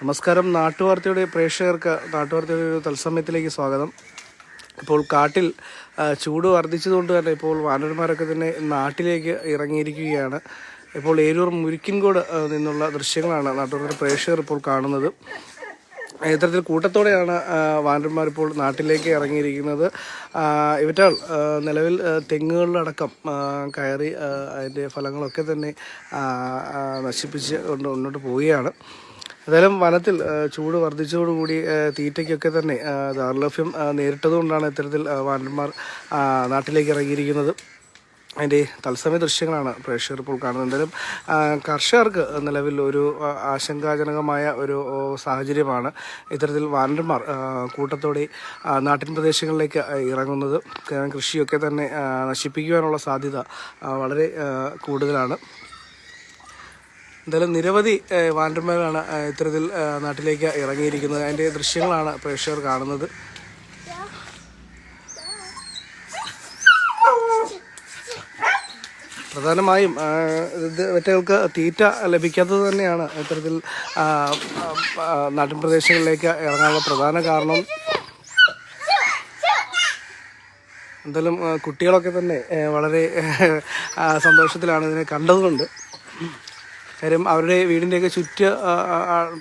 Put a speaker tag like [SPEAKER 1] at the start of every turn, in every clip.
[SPEAKER 1] നമസ്കാരം. നാട്ടുവാർത്തയുടെ പ്രേക്ഷകർക്ക് നാട്ടുവാർത്തയുടെ ഒരു തത്സമയത്തിലേക്ക് സ്വാഗതം. ഇപ്പോൾ കാട്ടിൽ ചൂട് വർദ്ധിച്ചതുകൊണ്ട് തന്നെ ഇപ്പോൾ വാനരന്മാരൊക്കെ തന്നെ നാട്ടിലേക്ക് ഇറങ്ങിയിരിക്കുകയാണ്. ഇപ്പോൾ ഏരൂർ മുരിക്കിൻകോട് നിന്നുള്ള ദൃശ്യങ്ങളാണ് നാട്ടുകാരുടെ പ്രേക്ഷകർ ഇപ്പോൾ കാണുന്നത്. ഇത്തരത്തിൽ കൂട്ടത്തോടെയാണ് വാനരന്മാർ ഇപ്പോൾ നാട്ടിലേക്ക് ഇറങ്ങിയിരിക്കുന്നത്. ഇവറ്റാൾ നിലവിൽ തെങ്ങുകളിലടക്കം കയറി അതിൻ്റെ ഫലങ്ങളൊക്കെ തന്നെ നശിപ്പിച്ച് കൊണ്ട് മുന്നോട്ട് പോവുകയാണ്. ഏതായാലും വനത്തിൽ ചൂട് വർദ്ധിച്ചതോടുകൂടി തീറ്റയ്ക്കൊക്കെ തന്നെ ദൗർലഭ്യം നേരിട്ടതുകൊണ്ടാണ് ഇത്തരത്തിൽ വാനരന്മാർ നാട്ടിലേക്ക് ഇറങ്ങിയിരിക്കുന്നത്. അതിൻ്റെ തത്സമയ ദൃശ്യങ്ങളാണ് പ്രേക്ഷകർ ഇപ്പോൾ കാണുന്നത്. എന്തായാലും കർഷകർക്ക് നിലവിൽ ഒരു ആശങ്കാജനകമായ ഒരു സാഹചര്യമാണ് ഇത്തരത്തിൽ വാനരന്മാർ കൂട്ടത്തോടെ നാട്ടിൻ പ്രദേശങ്ങളിലേക്ക് ഇറങ്ങുന്നത്. കൃഷിയൊക്കെ തന്നെ നശിപ്പിക്കുവാനുള്ള സാധ്യത വളരെ കൂടുതലാണ്. എന്തായാലും നിരവധി വാനരന്മാരാണ് ഇത്തരത്തിൽ നാട്ടിലേക്ക് ഇറങ്ങിയിരിക്കുന്നത്. അതിൻ്റെ ദൃശ്യങ്ങളാണ് പ്രേക്ഷകർ കാണുന്നത്. പ്രധാനമായും ഇവറ്റകൾക്ക് തീറ്റ ലഭിക്കാത്തത് തന്നെയാണ് ഇത്തരത്തിൽ നാട്ടിൻ പ്രദേശങ്ങളിലേക്ക് ഇറങ്ങാനുള്ള പ്രധാന കാരണം. എന്തായാലും കുട്ടികളൊക്കെ തന്നെ വളരെ സന്തോഷത്തിലാണ് ഇതിനെ കണ്ടതുകൊണ്ട്. കാര്യം അവരുടെ വീടിൻ്റെയൊക്കെ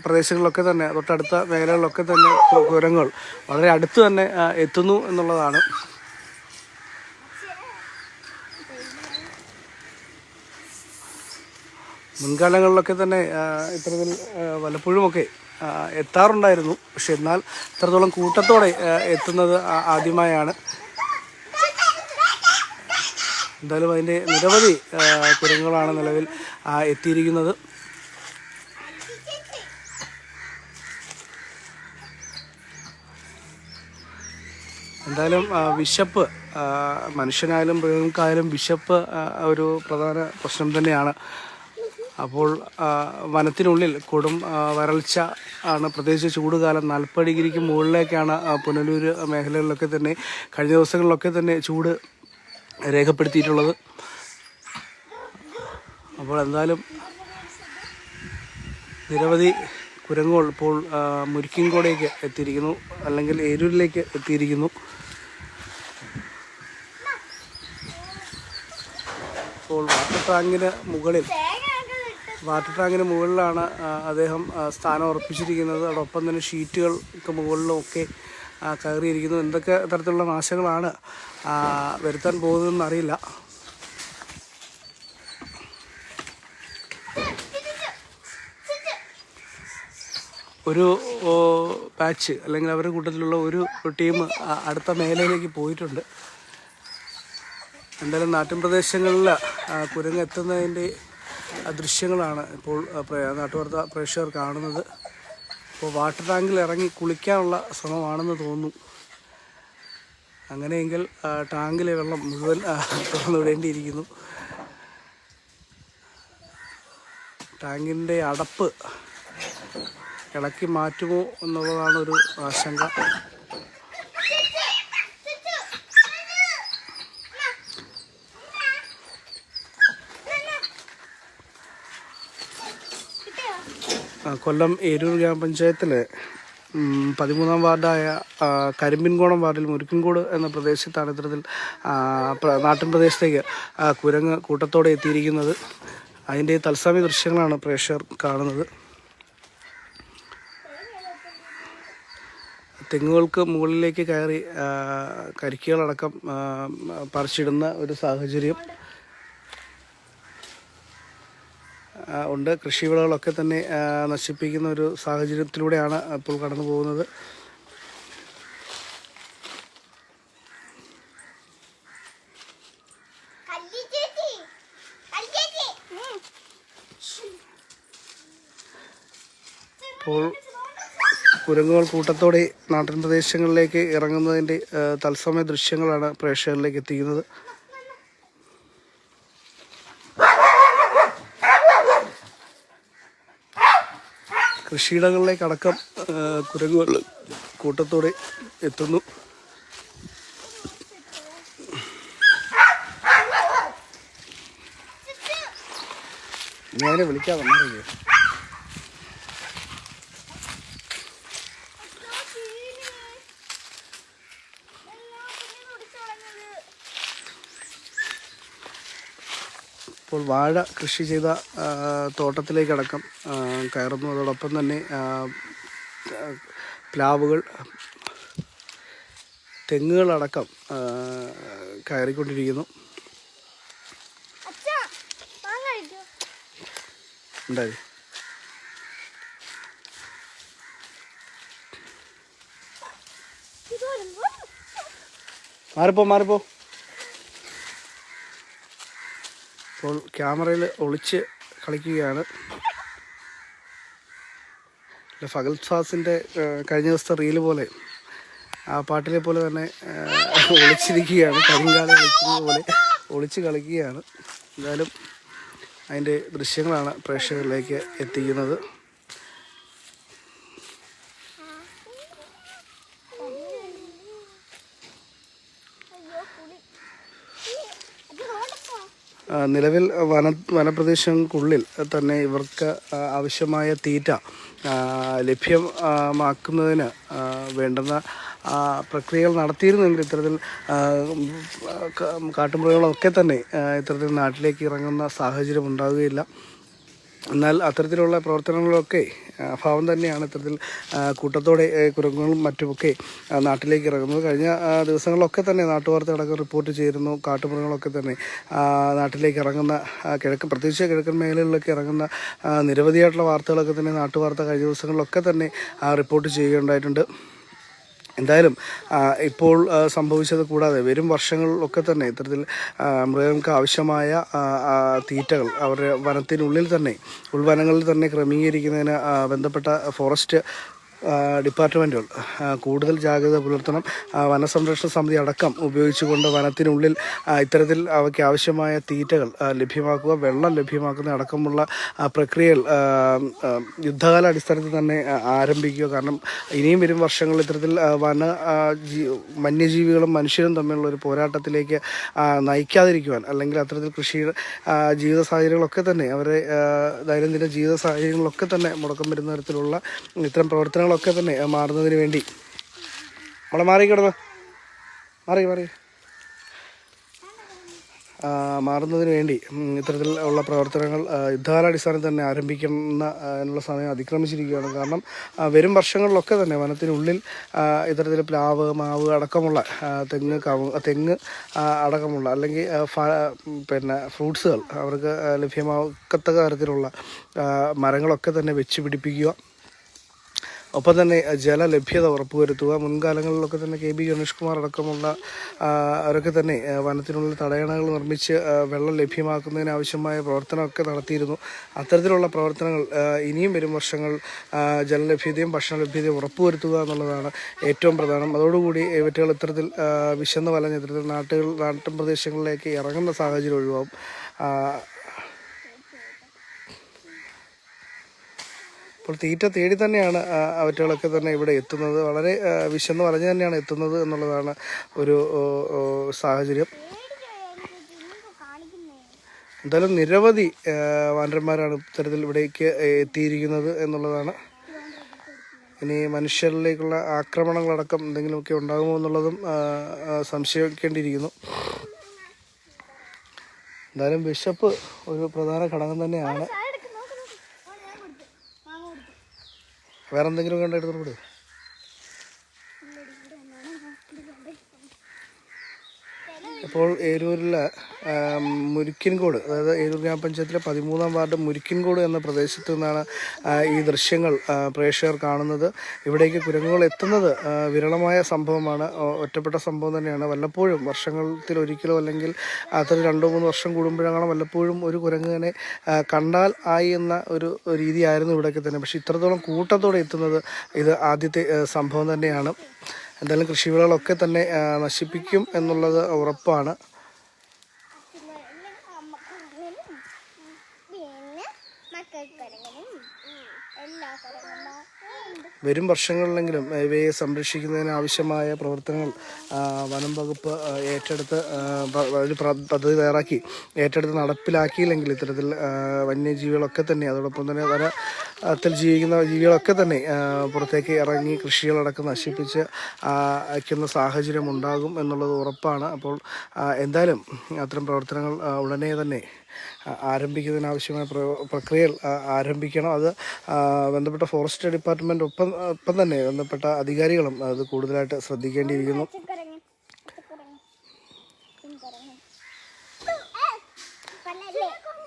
[SPEAKER 1] പ്രദേശങ്ങളിലൊക്കെ തന്നെ തൊട്ടടുത്ത മേഖലകളിലൊക്കെ തന്നെ കുരങ്ങുകൾ വളരെ അടുത്ത് തന്നെ എത്തുന്നു എന്നുള്ളതാണ്. മുൻകാലങ്ങളിലൊക്കെ തന്നെ ഇത്തരത്തിൽ വല്ലപ്പോഴുമൊക്കെ എത്താറുണ്ടായിരുന്നു. പക്ഷെ എന്നാൽ ഇത്രത്തോളം കൂട്ടത്തോടെ എത്തുന്നത് ആദ്യമായാണ്. എന്തായാലും അതിൻ്റെ നിരവധി കുരങ്ങുകളാണ് നിലവിൽ എത്തിയിരിക്കുന്നത്. എന്തായാലും വിശപ്പ് മനുഷ്യനായാലും മൃഗങ്ങൾക്കായാലും വിശപ്പ് ഒരു പ്രധാന പ്രശ്നം തന്നെയാണ്. അപ്പോൾ വനത്തിനുള്ളിൽ കൊടും വരൾച്ച ആണ്. പ്രത്യേകിച്ച് ചൂടുകാലം 40 ഡിഗ്രിക്ക് മുകളിലേക്കാണ് പുനലൂർ മേഖലകളിലൊക്കെ തന്നെ കഴിഞ്ഞ ദിവസങ്ങളിലൊക്കെ തന്നെ ചൂട് രേഖപ്പെടുത്തിയിട്ടുള്ളത്. അപ്പോൾ എന്തായാലും നിരവധി കുരങ്ങുകൾ ഇപ്പോൾ മുരിക്കിൻകോടേക്ക് എത്തിയിരിക്കുന്നു, അല്ലെങ്കിൽ ഏരൂരിലേക്ക് എത്തിയിരിക്കുന്നു. ഇപ്പോൾ വാട്ടർ ടാങ്കിന് മുകളിലാണ് അദ്ദേഹം സ്ഥാനം ഉറപ്പിച്ചിരിക്കുന്നത്. അതോടൊപ്പം തന്നെ ഷീറ്റുകൾക്ക് മുകളിലുമൊക്കെ കയറിയിരിക്കുന്നു. എന്തൊക്കെ തരത്തിലുള്ള നാശങ്ങളാണ് വരുത്താൻ പോകുന്നതെന്ന് അറിയില്ല. ഒരു ബാച്ച് അല്ലെങ്കിൽ അവരുടെ കൂട്ടത്തിലുള്ള ഒരു ടീം അടുത്ത മേഖലയിലേക്ക് പോയിട്ടുണ്ട്. എന്തായാലും നാട്ടിൻ പ്രദേശങ്ങളിൽ കുരങ്ങ് എത്തുന്നതിൻ്റെ ദൃശ്യങ്ങളാണ് ഇപ്പോൾ നാട്ടുവാർത്ത പ്രേക്ഷകർ കാണുന്നത്. ഇപ്പോൾ വാട്ടർ ടാങ്കിൽ ഇറങ്ങി കുളിക്കാനുള്ള ശ്രമമാണെന്ന് തോന്നുന്നു. അങ്ങനെയെങ്കിൽ ടാങ്കിലെ വെള്ളം മുഴുവൻ തുറന്നു വിടേണ്ടിയിരിക്കുന്നു. ടാങ്കിൻ്റെ അടപ്പ് ഇളക്കി മാറ്റുമോ എന്നുള്ളതാണ് ഒരു ആശങ്ക. കൊല്ലം ഏരൂർ ഗ്രാമപഞ്ചായത്തിലെ 13-ാം വാർഡായ കരിമ്പിൻകോണം വാർഡിൽ മുരിക്കിൻകോട് എന്ന പ്രദേശത്താണ് ഇത്തരത്തിൽ നാട്ടിൻ പ്രദേശത്തേക്ക് കുരങ്ങ് കൂട്ടത്തോടെ എത്തിയിരിക്കുന്നത്. അതിൻ്റെ തത്സമയ ദൃശ്യങ്ങളാണ് പ്രേക്ഷകർ കാണുന്നത്. തെങ്ങുകൾക്ക് മുകളിലേക്ക് കയറി കരിക്കുകളടക്കം പറിച്ചിടുന്ന ഒരു സാഹചര്യം ഉണ്ട്. കൃഷിവിളകളൊക്കെ തന്നെ നശിപ്പിക്കുന്ന ഒരു സാഹചര്യത്തിലൂടെയാണ് ഇപ്പോൾ കടന്നു പോകുന്നത്. ഇപ്പോൾ കുരങ്ങുകൾ കൂട്ടത്തോടെ നാട്ടിൻ പ്രദേശങ്ങളിലേക്ക് ഇറങ്ങുന്നതിൻ്റെ തത്സമയ ദൃശ്യങ്ങളാണ് പ്രേക്ഷകരിലേക്ക് എത്തിക്കുന്നത്. കൃഷിയിടങ്ങളിലേക്കടക്കം കുരങ്ങുകൾ കൂട്ടത്തോടെ എത്തുന്നു. ഞാൻ വിളിക്കാൻ വന്നറിയോ? ഇപ്പോൾ വാഴ കൃഷി ചെയ്ത തോട്ടത്തിലേക്കടക്കം കയറുന്നു. അതോടൊപ്പം തന്നെ പ്ലാവുകൾ, തെങ്ങുകളടക്കം കയറിക്കൊണ്ടിരിക്കുന്നു. ഉണ്ടായി മാറിപ്പോ. ഇപ്പോൾ ക്യാമറയിൽ ഒളിച്ച് കളിക്കുകയാണ്. ഫഹദ് ഫാസിൻ്റെ കഴിഞ്ഞ ദിവസത്തെ റീല് പോലെ, ആ പാട്ടിലെ പോലെ തന്നെ ഒളിച്ചിരിക്കുകയാണ്. കരിങ്കാലി ഒളിക്കുന്നത് പോലെ ഒളിച്ച് കളിക്കുകയാണ്. എന്തായാലും അതിൻ്റെ ദൃശ്യങ്ങളാണ് പ്രേക്ഷകരിലേക്ക് എത്തിക്കുന്നത്. നിലവിൽ വനപ്രദേശങ്ങൾക്കുള്ളിൽ തന്നെ ഇവർക്ക് ആവശ്യമായ തീറ്റ ലഭ്യമാക്കുന്നതിന് വേണ്ടുന്ന പ്രക്രിയകൾ നടത്തിയിരുന്നെങ്കിൽ ഇത്തരത്തിൽ കാട്ടുമൃഗങ്ങളൊക്കെ തന്നെ ഇത്തരത്തിൽ നാട്ടിലേക്ക് ഇറങ്ങുന്ന സാഹചര്യം ഉണ്ടാവുകയില്ല. എന്നാൽ അത്തരത്തിലുള്ള പ്രവർത്തനങ്ങളൊക്കെ അഭാവം തന്നെയാണ് ഇത്തരത്തിൽ കൂട്ടത്തോടെ കുരങ്ങുകളും മറ്റുമൊക്കെ നാട്ടിലേക്ക് ഇറങ്ങുന്നത്. കഴിഞ്ഞ ദിവസങ്ങളിലൊക്കെ തന്നെ നാട്ടുവാർത്ത അടക്കം റിപ്പോർട്ട് ചെയ്തിരുന്നു. കാട്ടുമൃഗങ്ങളൊക്കെ തന്നെ നാട്ടിലേക്ക് ഇറങ്ങുന്ന പ്രത്യേകിച്ച് കിഴക്കൻ മേഖലകളിലൊക്കെ ഇറങ്ങുന്ന നിരവധിയായിട്ടുള്ള വാർത്തകളൊക്കെ തന്നെ നാട്ടുവാർത്ത കഴിഞ്ഞ ദിവസങ്ങളിലൊക്കെ തന്നെ റിപ്പോർട്ട് ചെയ്യുകയുണ്ടായിട്ടുണ്ട്. എന്തായാലും ഇപ്പോൾ സംഭവിച്ചത് കൂടാതെ വരും വർഷങ്ങളിലൊക്കെ തന്നെ ഇത്തരത്തിൽ മൃഗങ്ങൾക്ക് ആവശ്യമായ തീറ്റകൾ അവരുടെ വനത്തിനുള്ളിൽ തന്നെ, ഉൾവനങ്ങളിൽ തന്നെ ക്രമീകരിക്കുന്നതിന് ബന്ധപ്പെട്ട ഫോറസ്റ്റ് ഡിപ്പാർട്ട്മെൻറ്റുകൾ കൂടുതൽ ജാഗ്രത പുലർത്തണം. വനസംരക്ഷണ സമിതി അടക്കം ഉപയോഗിച്ചുകൊണ്ട് വനത്തിനുള്ളിൽ ഇത്തരത്തിൽ അവയ്ക്ക് ആവശ്യമായ തീറ്റകൾ ലഭ്യമാക്കുക, വെള്ളം ലഭ്യമാക്കുന്ന അടക്കമുള്ള പ്രക്രിയകൾ യുദ്ധകാല അടിസ്ഥാനത്തിൽ തന്നെ ആരംഭിക്കുക. കാരണം ഇനിയും വരും വർഷങ്ങളിൽ ഇത്തരത്തിൽ വന്യജീവികളും മനുഷ്യരും തമ്മിലുള്ള ഒരു പോരാട്ടത്തിലേക്ക് നയിക്കാതിരിക്കുവാൻ, അല്ലെങ്കിൽ അത്തരത്തിൽ കൃഷി ജീവിത സാഹചര്യങ്ങളൊക്കെ തന്നെ അവരെ ദൈനംദിന ജീവിത സാഹചര്യങ്ങളൊക്കെ തന്നെ മുടക്കം വരുന്ന തരത്തിലുള്ള ഇത്തരം പ്രവർത്തനങ്ങളൊക്കെ തന്നെ മാറുന്നതിന് വേണ്ടി മാറുന്നതിന് വേണ്ടി ഇത്തരത്തിൽ ഉള്ള പ്രവർത്തനങ്ങൾ യുദ്ധകാലാടിസ്ഥാനത്തിൽ തന്നെ ആരംഭിക്കുന്ന എന്നുള്ള സമയം അതിക്രമിച്ചിരിക്കുകയാണ്. കാരണം വരും വർഷങ്ങളിലൊക്കെ തന്നെ വനത്തിനുള്ളിൽ ഇത്തരത്തിൽ പ്ലാവ്, മാവ് അടക്കമുള്ള തെങ്ങ് അടക്കമുള്ള അല്ലെങ്കിൽ ഫ്രൂട്ട്സുകൾ അവർക്ക് ലഭ്യമാക്കത്തക്ക തരത്തിലുള്ള മരങ്ങളൊക്കെ തന്നെ വെച്ച് പിടിപ്പിക്കുക. ഒപ്പം തന്നെ ജലലഭ്യത ഉറപ്പുവരുത്തുക. മുൻകാലങ്ങളിലൊക്കെ തന്നെ KB ഗണേഷ് കുമാർ അടക്കമുള്ള അവരൊക്കെ തന്നെ വനത്തിനുള്ളിൽ തടയണകൾ നിർമ്മിച്ച് വെള്ളം ലഭ്യമാക്കുന്നതിന് ആവശ്യമായ പ്രവർത്തനമൊക്കെ നടത്തിയിരുന്നു. അത്തരത്തിലുള്ള പ്രവർത്തനങ്ങൾ ഇനിയും വരും വർഷങ്ങൾ ജലലഭ്യതയും ഭക്ഷണലഭ്യതയും ഉറപ്പുവരുത്തുക എന്നുള്ളതാണ് ഏറ്റവും പ്രധാനം. അതോടുകൂടി ഇവറ്റുകൾ ഇത്തരത്തിൽ വിശന്ന് വലഞ്ഞ് ഇത്തരത്തിൽ നാട്ടിൻ പ്രദേശങ്ങളിലേക്ക് ഇറങ്ങുന്ന സാഹചര്യം ഒഴിവാകും. അപ്പോൾ തീറ്റ തേടി തന്നെയാണ് അവറ്റകളൊക്കെ തന്നെ ഇവിടെ എത്തുന്നത്. വളരെ വിശന്ന് വലഞ്ഞ് തന്നെയാണ് എത്തുന്നത് എന്നുള്ളതാണ് ഒരു സാഹചര്യം. എന്തായാലും നിരവധി വാനരന്മാരാണ് ഇത്തരത്തിൽ ഇവിടേക്ക് എത്തിയിരിക്കുന്നത് എന്നുള്ളതാണ്. ഇനി മനുഷ്യരിലേക്കുള്ള ആക്രമണങ്ങളടക്കം എന്തെങ്കിലുമൊക്കെ ഉണ്ടാകുമോ എന്നുള്ളതും സംശയിക്കേണ്ടിയിരിക്കുന്നു. എന്തായാലും വിശപ്പ് ഒരു പ്രധാന ഘടകം തന്നെയാണ്. വേറെ എന്തെങ്കിലും കണ്ട എടുത്തോളൂ. ഇപ്പോൾ ഏരൂരിലെ മുരിക്കിൻകോട്, അതായത് ഏരൂർ ഗ്രാമപഞ്ചായത്തിലെ 13-ാം വാർഡ് മുരിക്കിൻകോട് എന്ന പ്രദേശത്ത് നിന്നാണ് ഈ ദൃശ്യങ്ങൾ പ്രേക്ഷകർ കാണുന്നത്. ഇവിടേക്ക് കുരങ്ങുകൾ എത്തുന്നത് വിരളമായ സംഭവമാണ്, ഒറ്റപ്പെട്ട സംഭവം തന്നെയാണ്. വല്ലപ്പോഴും വർഷത്തിലൊരിക്കലോ അല്ലെങ്കിൽ അതൊരു 2-3 വർഷം കൂടുമ്പോഴാണ് വല്ലപ്പോഴും ഒരു കുരങ്ങനെ കണ്ടാൽ ആയി എന്ന ഒരു രീതിയായിരുന്നു ഇവിടെയൊക്കെ തന്നെ. പക്ഷേ ഇത്രത്തോളം കൂട്ടത്തോടെ എത്തുന്നത് ഇത് ആദ്യത്തെ സംഭവം തന്നെയാണ്. എന്തായാലും കൃഷിവിളകളൊക്കെ തന്നെ നശിപ്പിക്കും എന്നുള്ളത് ഉറപ്പാണ്. വരും വർഷങ്ങളിലെങ്കിലും ഇവയെ സംരക്ഷിക്കുന്നതിന് ആവശ്യമായ പ്രവർത്തനങ്ങൾ വനം വകുപ്പ് ഏറ്റെടുത്ത് ഒരു പദ്ധതി തയ്യാറാക്കി ഏറ്റെടുത്ത് നടപ്പിലാക്കിയില്ലെങ്കിൽ ഇത്തരത്തിൽ വന്യജീവികളൊക്കെ തന്നെ, അതോടൊപ്പം തന്നെ ത്തിൽ ജീവിക്കുന്ന ജീവികളൊക്കെ തന്നെ പുറത്തേക്ക് ഇറങ്ങി കൃഷികളടക്കം നശിപ്പിച്ച് അയക്കുന്ന സാഹചര്യം ഉണ്ടാകും എന്നുള്ളത് ഉറപ്പാണ്. അപ്പോൾ എന്തായാലും അത്തരം പ്രവർത്തനങ്ങൾ ഉടനെ തന്നെ ആരംഭിക്കുന്നതിനാവശ്യമായ പ്രക്രിയകൾ ആരംഭിക്കണം. അത് ബന്ധപ്പെട്ട ഫോറസ്റ്റ് ഡിപ്പാർട്ട്മെൻറ്റ് ഒപ്പം തന്നെ ബന്ധപ്പെട്ട അധികാരികളും അത് കൂടുതലായിട്ട് ശ്രദ്ധിക്കേണ്ടിയിരിക്കുന്നു.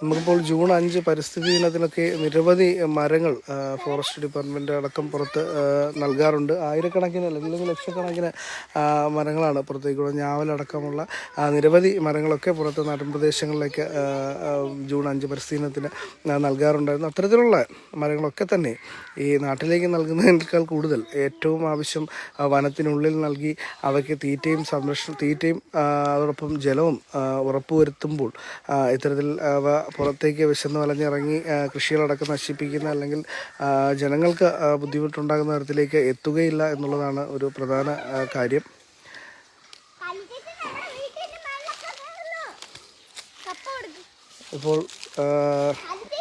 [SPEAKER 1] നമുക്കിപ്പോൾ ജൂൺ 5 പരിസ്ഥിതി ദിനത്തിലൊക്കെ നിരവധി മരങ്ങൾ ഫോറസ്റ്റ് ഡിപ്പാർട്ട്മെൻറ്റ് അടക്കം പുറത്ത് നൽകാറുണ്ട്. ആയിരക്കണക്കിന് അല്ലെങ്കിൽ ലക്ഷക്കണക്കിന് മരങ്ങളാണ് പുറത്തേക്കുള്ള ഞാവലടക്കമുള്ള നിരവധി മരങ്ങളൊക്കെ പുറത്ത് നാട്ടിൻ പ്രദേശങ്ങളിലേക്ക് ജൂൺ 5 പരിസ്ഥിതി ദിനത്തിന് നൽകാറുണ്ടായിരുന്നു. അത്തരത്തിലുള്ള മരങ്ങളൊക്കെ തന്നെ ഈ നാട്ടിലേക്ക് നൽകുന്നതിനേക്കാൾ കൂടുതൽ ഏറ്റവും ആവശ്യം വനത്തിനുള്ളിൽ നൽകി അവയ്ക്ക് തീറ്റയും അതോടൊപ്പം ജലവും ഉറപ്പുവരുത്തുമ്പോൾ ഇത്തരത്തിൽ അവ പുറത്തേക്ക് വിശന്ന് വലഞ്ഞിറങ്ങി കൃഷികളടക്കം നശിപ്പിക്കുന്ന അല്ലെങ്കിൽ ജനങ്ങൾക്ക് ബുദ്ധിമുട്ടുണ്ടാകുന്ന തരത്തിലേക്ക് എത്തുകയില്ല എന്നുള്ളതാണ് ഒരു പ്രധാന കാര്യം. ഇപ്പോൾ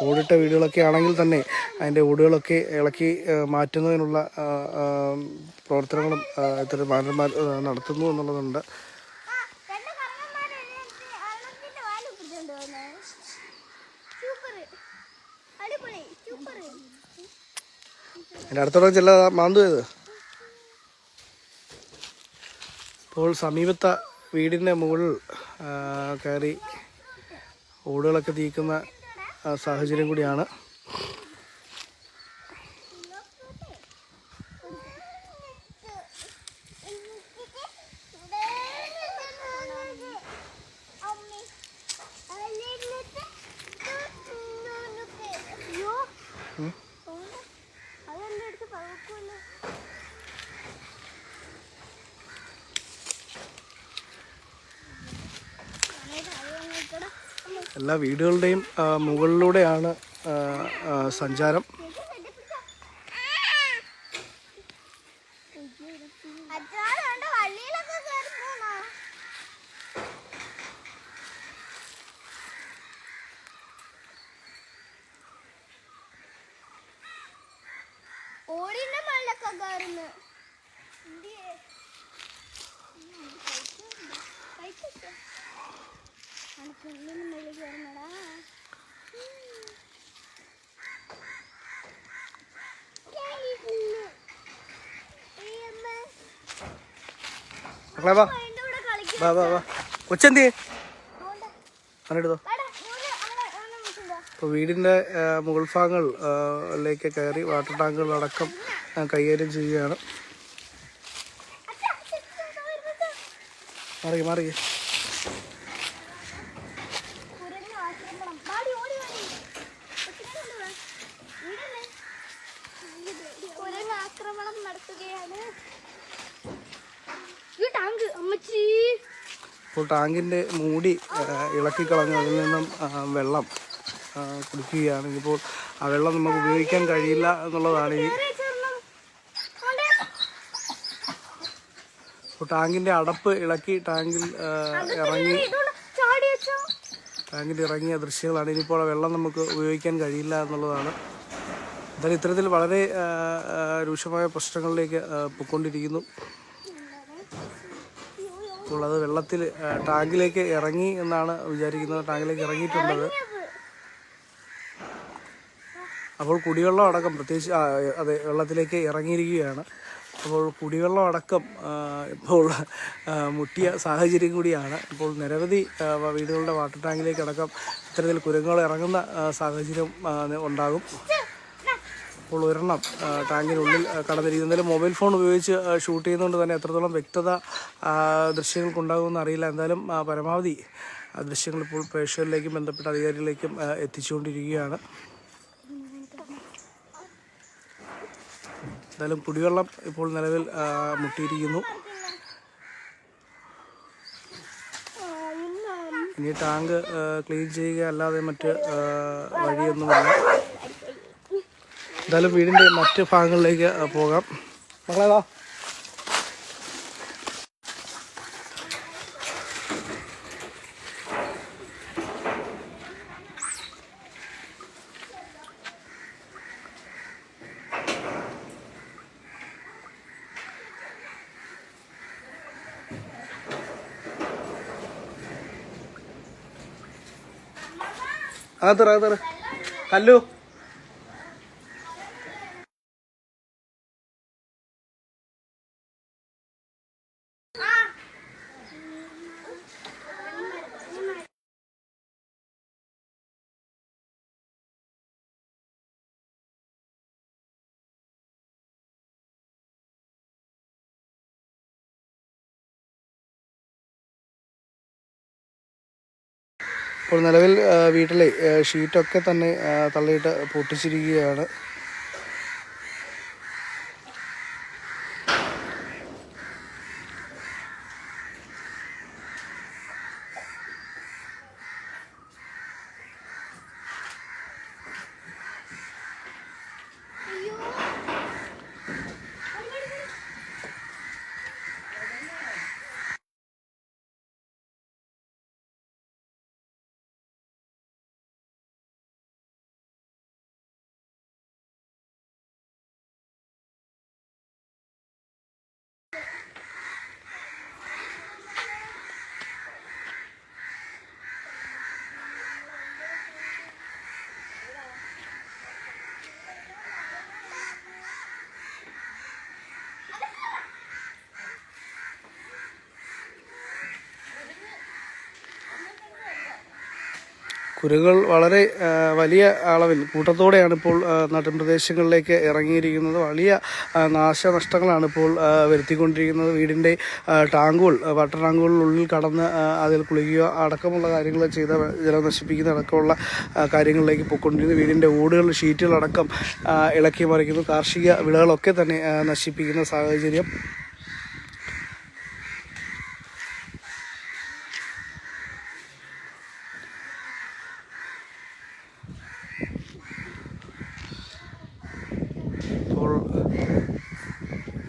[SPEAKER 1] ഓടിട്ട വീടുകളൊക്കെ ആണെങ്കിൽ തന്നെ അതിൻ്റെ ഓടുകളൊക്കെ ഇളക്കി മാറ്റുന്നതിനുള്ള പ്രവർത്തനങ്ങളും ഇത്തരം മാനന്മാർ നടത്തുന്നു എന്നുള്ളതുണ്ട്. എൻ്റെ അടുത്തോടെ ചെല്ല മാന്തു ചെയ്ത് ഇപ്പോൾ സമീപത്തെ വീടിൻ്റെ മുകളിൽ കയറി ഓടുകളൊക്കെ തീക്കുന്ന സാഹചര്യം കൂടിയാണ്. എല്ലാ വീടുകളുടെയും മുകളിലൂടെയാണ് സഞ്ചാരം. കൊച്ചെന്തി എടുത്തോ. ഇപ്പോൾ വീടിൻ്റെ മുകൾ ഭാഗങ്ങളിലേക്ക് കയറി വാട്ടർ ടാങ്കുകളടക്കം കൈകാര്യം ചെയ്യുകയാണ്. മാറി ഇപ്പോൾ ടാങ്കിൻ്റെ മൂടി ഇളക്കിക്കളഞ്ഞ് അതിൽ നിന്നും വെള്ളം കുടിക്കുകയാണ്. ഇനിയിപ്പോൾ ആ വെള്ളം നമുക്ക് ഉപയോഗിക്കാൻ കഴിയില്ല എന്നുള്ളതാണ്. ഇപ്പോൾ ടാങ്കിൻ്റെ അടപ്പ് ഇളക്കി ടാങ്കിൽ ഇറങ്ങിയ ദൃശ്യങ്ങളാണ്. ഇനിയിപ്പോൾ ആ വെള്ളം നമുക്ക് ഉപയോഗിക്കാൻ കഴിയില്ല എന്നുള്ളതാണ്. എന്തായാലും ഇത്തരത്തിൽ വളരെ രൂക്ഷമായ പ്രശ്നങ്ങളിലേക്ക് പൊയ്ക്കൊണ്ടിരിക്കുന്നു. അപ്പോൾ അത് വെള്ളത്തിൽ ടാങ്കിലേക്ക് ഇറങ്ങി എന്നാണ് വിചാരിക്കുന്നത്. ടാങ്കിലേക്ക് ഇറങ്ങിയിട്ടുള്ളത്. അപ്പോൾ കുടിവെള്ളം അടക്കം പ്രത്യേകിച്ച് അതെ വെള്ളത്തിലേക്ക് ഇറങ്ങിയിരിക്കുകയാണ്. അപ്പോൾ കുടിവെള്ളം അടക്കം ഇപ്പോൾ മുട്ടിയ സാഹചര്യം കൂടിയാണ്. ഇപ്പോൾ നിരവധി വീടുകളുടെ വാട്ടർ ടാങ്കിലേക്ക് അടക്കം ഇത്തരത്തിൽ കുരങ്ങുകൾ ഇറങ്ങുന്ന സാഹചര്യം ഉണ്ടാകും. അപ്പോൾ ഒരെണ്ണം ടാങ്കിനുള്ളിൽ കടന്നിരിക്കുന്നതിൽ മൊബൈൽ ഫോൺ ഉപയോഗിച്ച് ഷൂട്ട് ചെയ്യുന്നതുകൊണ്ട് തന്നെ എത്രത്തോളം വ്യക്തത ദൃശ്യങ്ങൾക്കുണ്ടാകുമെന്ന് അറിയില്ല. എന്തായാലും പരമാവധി ദൃശ്യങ്ങൾ ഇപ്പോൾ പ്രേക്ഷകരിലേക്കും ബന്ധപ്പെട്ട അധികാരികളിലേക്കും എത്തിച്ചുകൊണ്ടിരിക്കുകയാണ്. എന്തായാലും കുടിവെള്ളം ഇപ്പോൾ നിലവിൽ മുട്ടിയിരിക്കുന്നു. ഇനി ടാങ്ക് ക്ലീൻ ചെയ്യുക അല്ലാതെ മറ്റ് വഴിയൊന്നുമില്ല. എന്തായാലും വീടിൻ്റെ മറ്റ് ഭാഗങ്ങളിലേക്ക് പോകാം. മകളേതാ അകത്തറ കല്ലു. ഇപ്പോൾ നിലവിൽ വീട്ടിലെ ഷീറ്റൊക്കെ തന്നെ തള്ളിയിട്ട് പൊട്ടിച്ചിരിക്കുകയാണ്. കുരങ്ങുകൾ വളരെ വലിയ അളവിൽ കൂട്ടത്തോടെയാണ് ഇപ്പോൾ നാട്ടിൻ പ്രദേശങ്ങളിലേക്ക് ഇറങ്ങിയിരിക്കുന്നത്. വലിയ നാശനഷ്ടങ്ങളാണ് ഇപ്പോൾ വരുത്തിക്കൊണ്ടിരിക്കുന്നത്. വീടിൻ്റെ ടാങ്കുകൾ, വാട്ടർ ടാങ്കുകളിനുള്ളിൽ കടന്ന് അതിൽ കുളിക്കുക അടക്കമുള്ള കാര്യങ്ങൾ ചെയ്ത് ജലം നശിപ്പിക്കുന്ന അടക്കമുള്ള കാര്യങ്ങളിലേക്ക് പോയിക്കൊണ്ടിരിക്കുന്നു. വീടിൻ്റെ ഓടുകൾ, ഷീറ്റുകളടക്കം ഇളക്കി മറിക്കുന്നു. കാർഷിക വിളകളൊക്കെ തന്നെ നശിപ്പിക്കുന്ന സാഹചര്യം.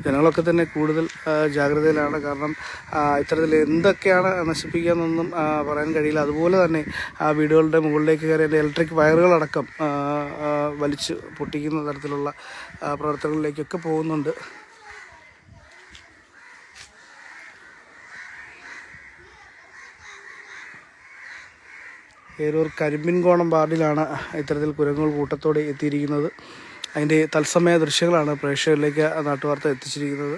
[SPEAKER 1] ജനങ്ങളൊക്കെ തന്നെ കൂടുതൽ ജാഗ്രതയിലാണ്. കാരണം ഇത്തരത്തിൽ എന്തൊക്കെയാണ് നശിപ്പിക്കുകയെന്നൊന്നും പറയാൻ കഴിയില്ല. അതുപോലെ തന്നെ വീടുകളുടെ മുകളിലേക്ക് കയറി ഇലക്ട്രിക് വയറുകളടക്കം വലിച്ച് പൊട്ടിക്കുന്ന തരത്തിലുള്ള പ്രവർത്തനങ്ങളിലേക്കൊക്കെ പോകുന്നുണ്ട്. ഏരൂർ കരിമ്പിൻകോണം വാർഡിലാണ് ഇത്തരത്തിൽ കുരങ്ങുകൾ കൂട്ടത്തോടെ എത്തിയിരിക്കുന്നത്. അതിൻ്റെ തത്സമയ ദൃശ്യങ്ങളാണ് പ്രേക്ഷകരിലേക്ക് നാട്ടുവാർത്ത എത്തിച്ചിരിക്കുന്നത്.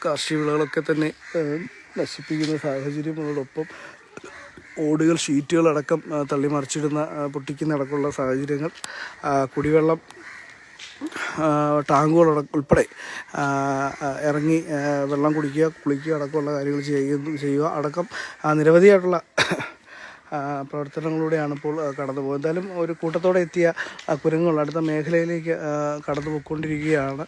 [SPEAKER 1] കാർഷിക വിളകളൊക്കെ തന്നെ നശിപ്പിക്കുന്ന സാഹചര്യങ്ങളോടൊപ്പം ഓടുകൾ, ഷീറ്റുകളടക്കം തള്ളിമറിച്ചിടുന്ന, പൊട്ടിക്കുന്ന അടക്കമുള്ള സാഹചര്യങ്ങൾ. കുടിവെള്ളം ടാങ്കുകളുൾപ്പെടെ ഇറങ്ങി വെള്ളം കുടിക്കുക, കുളിക്കുക അടക്കമുള്ള കാര്യങ്ങൾ ചെയ്യുക അടക്കം നിരവധിയായിട്ടുള്ള പ്രവർത്തനങ്ങളിലൂടെയാണ് ഇപ്പോൾ കടന്നു പോകുന്നത്. എന്തായാലും ഒരു കൂട്ടത്തോടെ എത്തിയ കുരങ്ങുകൾ അടുത്ത മേഖലയിലേക്ക് കടന്നു പോയിക്കൊണ്ടിരിക്കുകയാണ്.